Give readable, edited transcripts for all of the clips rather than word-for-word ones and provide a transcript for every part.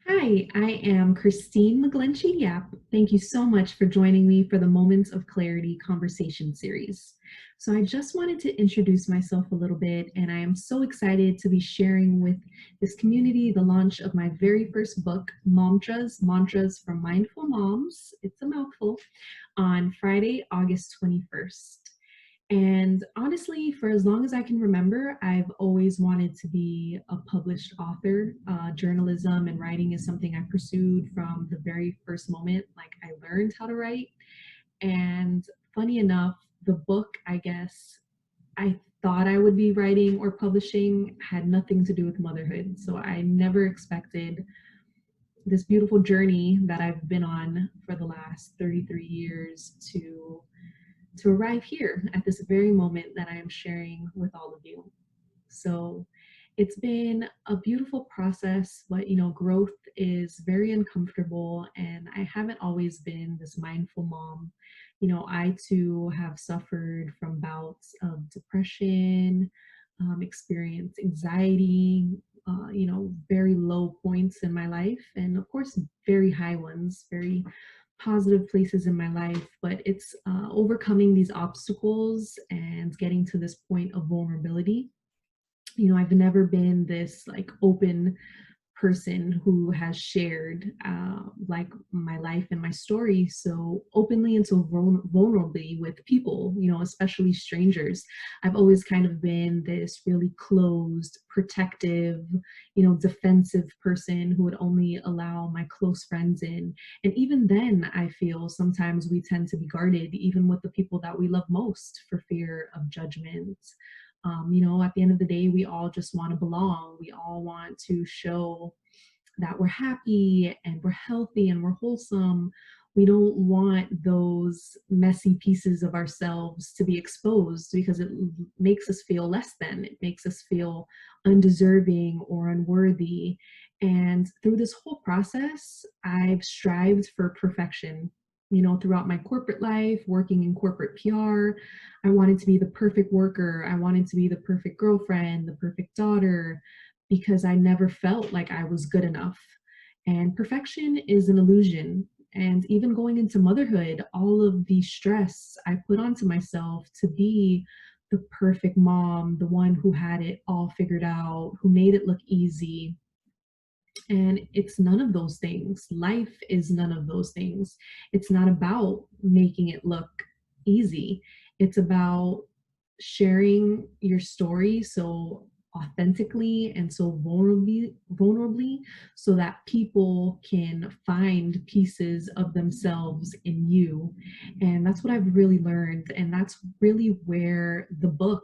Hi, I am Kristine McGlinchey-Yap. Thank you so much for joining me for the Moments of Clarity conversation series. So I just wanted to introduce myself a little bit, and I am so excited to be sharing with this community the launch of my very first book, Mantras for Mindful Moms. It's a mouthful, on Friday, August 21st. And honestly, for as long as I can remember, I've always wanted to be a published author. Journalism and writing is something I pursued from the very first moment, like I learned how to write. And funny enough, the book, I guess, I thought I would be writing or publishing had nothing to do with motherhood. So I never expected this beautiful journey that I've been on for the last 33 years to arrive here at this very moment that I am sharing with all of you. So it's been a beautiful process, but growth is very uncomfortable, and I haven't always been this mindful mom. I too have suffered from bouts of depression, experienced anxiety, very low points in my life, and of course, very high ones, very positive places in my life. But it's overcoming these obstacles and getting to this point of vulnerability. I've never been this like open person who has shared like my life and my story so openly and so vulnerably with people, especially strangers. I've always kind of been this really closed, protective, defensive person who would only allow my close friends in. And even then, I feel sometimes we tend to be guarded, even with the people that we love most, for fear of judgment. At the end of the day, we all just want to belong. We all want to show that we're happy and we're healthy and we're wholesome. We don't want those messy pieces of ourselves to be exposed because it makes us feel less than. It makes us feel undeserving or unworthy. And through this whole process, I've strived for perfection. Throughout my corporate life, working in corporate PR, I wanted to be the perfect worker. I wanted to be the perfect girlfriend, the perfect daughter, because I never felt like I was good enough. And perfection is an illusion. And even going into motherhood, all of the stress I put onto myself to be the perfect mom, the one who had it all figured out, who made it look easy. And it's none of those things. Life is none of those things. It's not about making it look easy. It's about sharing your story so authentically and so vulnerably so that people can find pieces of themselves in you. And that's what I've really learned, and that's really where the book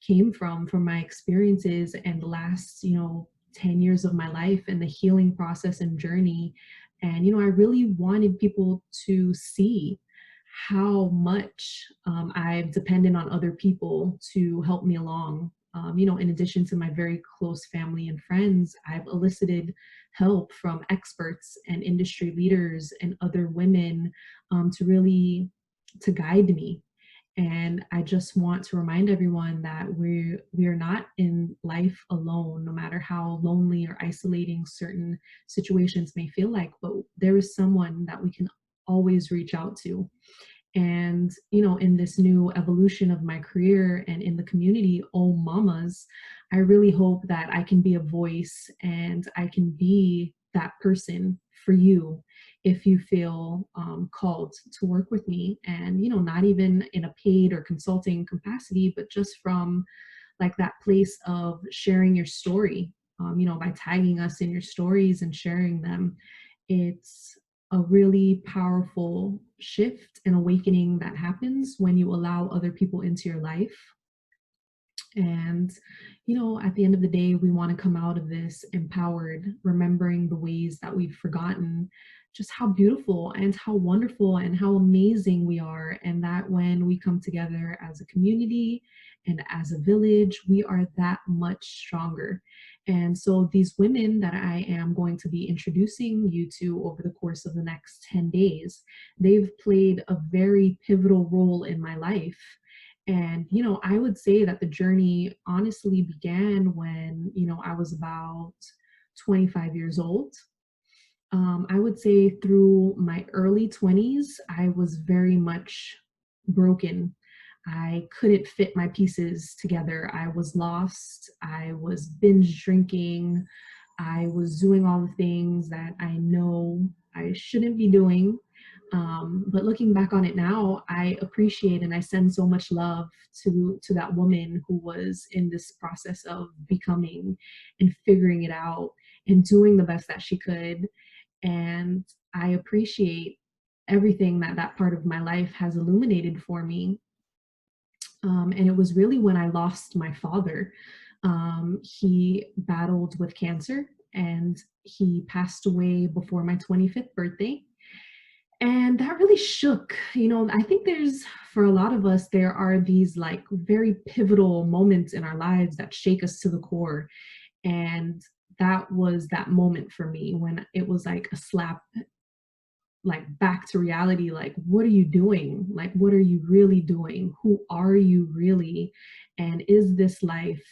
came from my experiences and the last 10 years of my life and the healing process and journey. And I really wanted people to see how much I've depended on other people to help me along. In addition to my very close family and friends, I've elicited help from experts and industry leaders and other women to really to guide me. And I just want to remind everyone that we are not in life alone, no matter how lonely or isolating certain situations may feel like. But there is someone that we can always reach out to. And in this new evolution of my career and in the community, oh Mommas, I really hope that I can be a voice and I can be that person for you if you feel called to work with me. And not even in a paid or consulting capacity, but just from like that place of sharing your story, by tagging us in your stories and sharing them. It's a really powerful shift and awakening that happens when you allow other people into your life. And, at the end of the day, we want to come out of this empowered, remembering the ways that we've forgotten just how beautiful and how wonderful and how amazing we are. And that when we come together as a community and as a village, we are that much stronger. And so these women that I am going to be introducing you to over the course of the next 10 days, they've played a very pivotal role in my life. And, I would say that the journey honestly began when, I was about 25 years old. I would say through my early 20s, I was very much broken. I couldn't fit my pieces together. I was lost. I was binge drinking. I was doing all the things that I know I shouldn't be doing. But looking back on it now, I appreciate and I send so much love to that woman who was in this process of becoming and figuring it out and doing the best that she could. And I appreciate everything that that part of my life has illuminated for me. And it was really when I lost my father. He battled with cancer and he passed away before my 25th birthday. And that really shook. I think for a lot of us, there are these like very pivotal moments in our lives that shake us to the core. And that was that moment for me when it was like a slap like back to reality. Like, what are you doing? Like, what are you really doing? Who are you really? And is this life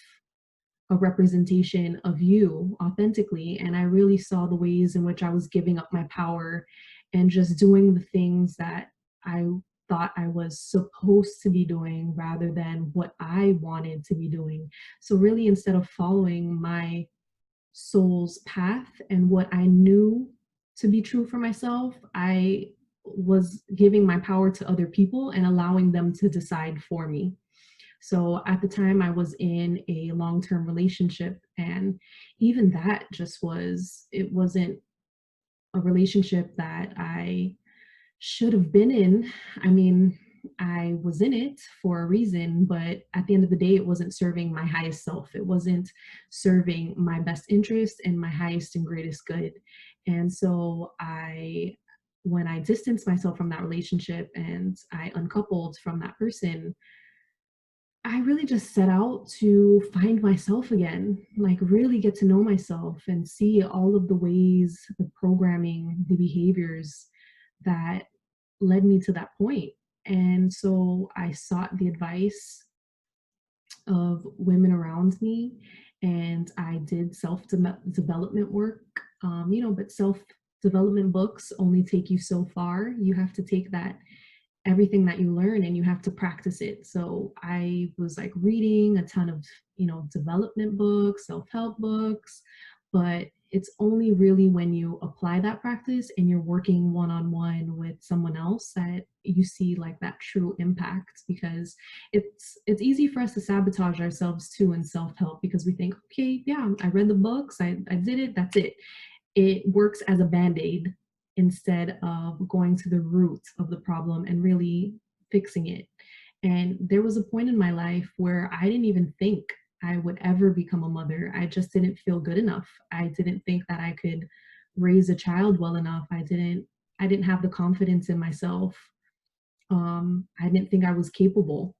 a representation of you authentically? And I really saw the ways in which I was giving up my power and just doing the things that I thought I was supposed to be doing rather than what I wanted to be doing. So really, instead of following my soul's path and what I knew to be true for myself, I was giving my power to other people and allowing them to decide for me. So at the time, I was in a long term relationship, and even that it wasn't a relationship that I should have been in. I mean, I was in it for a reason, but at the end of the day, it wasn't serving my highest self. It wasn't serving my best interest and my highest and greatest good. And so when I distanced myself from that relationship and I uncoupled from that person, I really just set out to find myself again, like really get to know myself and see all of the ways, the programming, the behaviors that led me to that point. And so I sought the advice of women around me and I did self development work. But self development books only take you so far. You have to take that everything that you learn and you have to practice it. So I was like reading a ton of, development books, self-help books, but it's only really when you apply that practice and you're working one-on-one with someone else that you see like that true impact, because it's easy for us to sabotage ourselves too in self-help because we think, okay, yeah, I read the books, I did it, that's it. It works as a band-aid instead of going to the root of the problem and really fixing it. And there was a point in my life where I didn't even think I would ever become a mother. I just didn't feel good enough. I didn't think that I could raise a child well enough. I didn't have the confidence in myself. I didn't think I was capable.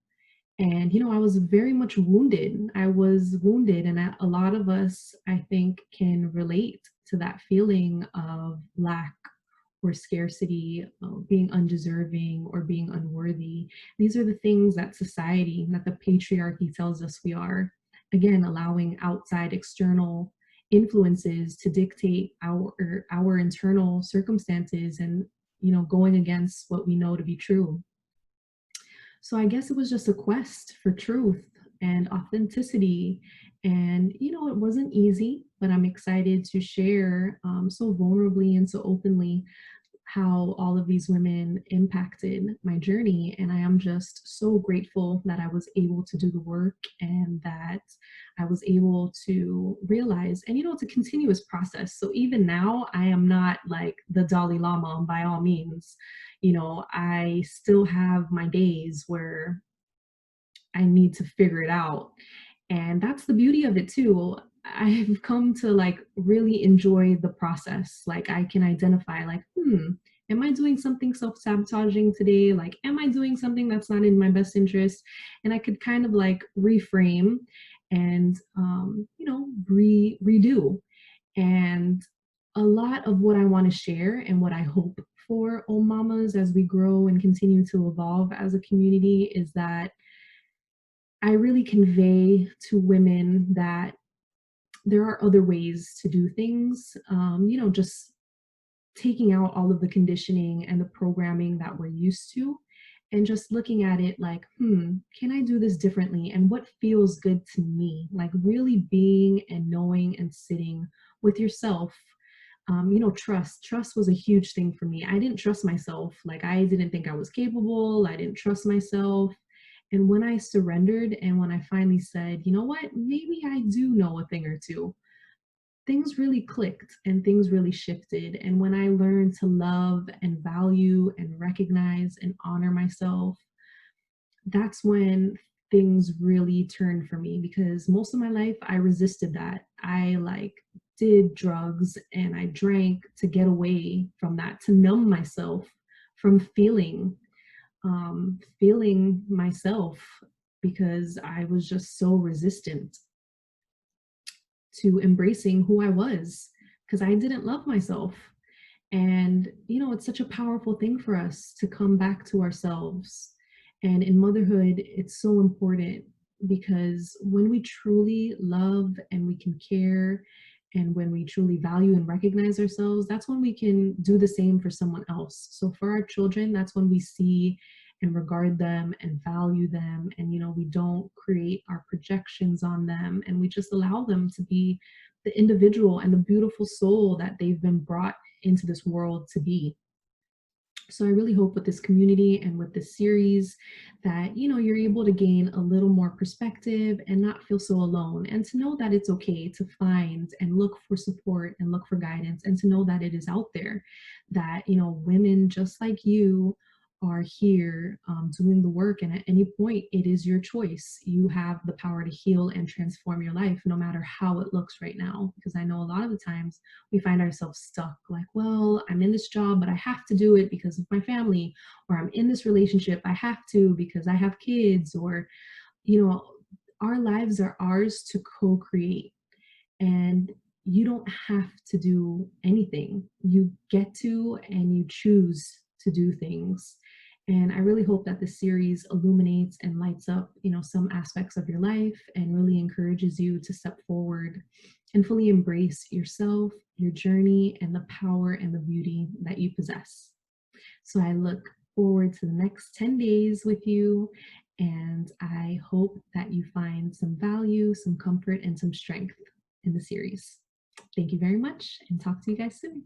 And, I was very much wounded. I was wounded. And a lot of us, I think, can relate to that feeling of lack or scarcity, being undeserving or being unworthy. These are the things that society, that the patriarchy tells us we are. Again, allowing outside external influences to dictate our internal circumstances and, going against what we know to be true. So I guess it was just a quest for truth and authenticity. And, it wasn't easy, but I'm excited to share so vulnerably and so openly how all of these women impacted my journey. And I am just so grateful that I was able to do the work and that I was able to realize, and it's a continuous process. So even now, I am not like the Dalai Lama by all means. I still have my days where I need to figure it out. And that's the beauty of it too. I've come to like really enjoy the process. Like I can identify like, am I doing something self-sabotaging today? Like, am I doing something that's not in my best interest? And I could kind of like reframe and, redo. And a lot of what I want to share and what I hope for all mamas as we grow and continue to evolve as a community is that I really convey to women that there are other ways to do things. Just taking out all of the conditioning and the programming that we're used to, and just looking at it like, can I do this differently? And what feels good to me? Like really being and knowing and sitting with yourself. Trust was a huge thing for me. I didn't trust myself. Like I didn't think I was capable. I didn't trust myself. And when I surrendered and when I finally said, you know what, maybe I do know a thing or two, things really clicked and things really shifted. And when I learned to love and value and recognize and honor myself, that's when things really turned for me, because most of my life I resisted that. I like did drugs and I drank to get away from that, to numb myself from feeling myself, because I was just so resistant to embracing who I was, because I didn't love myself. And, it's such a powerful thing for us to come back to ourselves. And in motherhood, it's so important, because when we truly love and we can care, and when we truly value and recognize ourselves, that's when we can do the same for someone else. So for our children, that's when we see and regard them and value them. And, we don't create our projections on them, and we just allow them to be the individual and the beautiful soul that they've been brought into this world to be. So I really hope with this community and with this series that, you're able to gain a little more perspective and not feel so alone, and to know that it's okay to find and look for support and look for guidance, and to know that it is out there, that, women just like you are here doing the work. And at any point, it is your choice. You have the power to heal and transform your life, no matter how it looks right now. Because I know a lot of the times we find ourselves stuck, like, well, I'm in this job, but I have to do it because of my family, or I'm in this relationship, I have to because I have kids, or, you know, our lives are ours to co-create. And you don't have to do anything. You get to, and you choose to do things. And I really hope that the series illuminates and lights up, some aspects of your life, and really encourages you to step forward and fully embrace yourself, your journey, and the power and the beauty that you possess. So I look forward to the next 10 days with you, and I hope that you find some value, some comfort, and some strength in the series. Thank you very much, and talk to you guys soon.